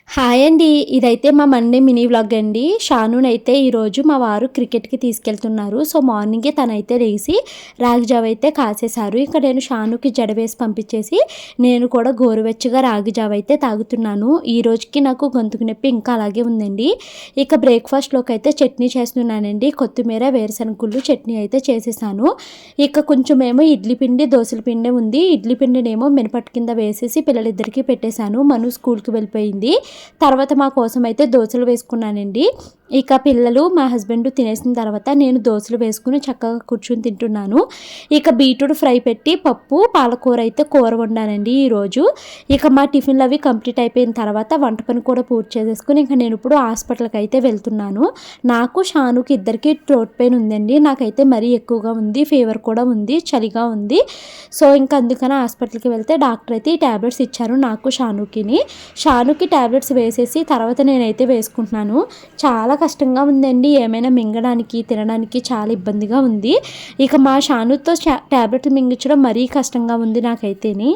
Hi అండి. ఇదైతే మా మండే మినీ వ్లాగ్ అండి. షానునైతే ఈరోజు మా వారు క్రికెట్‌కి తీసుకెళ్తున్నారు. సో, మార్నింగే తనైతే లేసి రాగి జావ అయితే కాసేశారు. ఇక నేను షానుకి జడ వేసి పంపించేసి, నేను కూడా గోరువెచ్చగా రాగి జావ అయితే తాగుతున్నాను. ఈ రోజుకి నాకు గొంతుకు నొప్పి ఇంకా అలాగే ఉందండి. ఇక బ్రేక్‌ఫాస్ట్‌లోకి అయితే చట్నీ చేస్తున్నానండి. కొత్తిమీర, వేరుశనగ గుళ్ళు చట్నీ అయితే చేసేసాను. ఇక కొంచెమేమో ఇడ్లీ పిండి, దోసల పిండి ఉంది. ఇడ్లీ పిండినేమో మినపట్టు కింద వేసేసి పిల్లలిద్దరికీ పెట్టేశాను. మను స్కూల్‌కి వెళ్ళిపోయింది. తర్వాత మా కోసం అయితే దోసలు వేసుకున్నానండి. ఇక పిల్లలు, మా హస్బెండ్ తినేసిన తర్వాత నేను దోసలు వేసుకుని చక్కగా కూర్చొని తింటున్నాను. ఇక బీట్రూట్ ఫ్రై పెట్టి పప్పు, పాలకూర అయితే కూర వండానండి ఈరోజు. ఇక మా టిఫిన్‌లు అవి కంప్లీట్ అయిపోయిన తర్వాత వంట పని కూడా పూర్తి చేసేసుకొని ఇంక నేను ఇప్పుడు హాస్పిటల్‌కి అయితే వెళ్తున్నాను. నాకు, షానుకి ఇద్దరికీ థ్రోట్ పెయిన్ ఉందండి. నాకైతే మరీ ఎక్కువగా ఉంది. ఫీవర్ కూడా ఉంది. చలిగా ఉంది. సో, ఇంక అందుకని హాస్పిటల్‌కి వెళ్తే డాక్టర్ అయితే ఈ టాబ్లెట్స్ ఇచ్చారు నాకు, షానుకిని. షానుకి టాబ్లెట్స్ వేసేసి తర్వాత నేనైతే వేసుకుంటున్నాను. చాలా కష్టంగా ఉందండి. ఏమైనా మింగడానికి, తినడానికి చాలా ఇబ్బందిగా ఉంది. ఇక మా షానుతో టాబ్లెట్ మింగించడం మరీ కష్టంగా ఉంది నాకైతేని.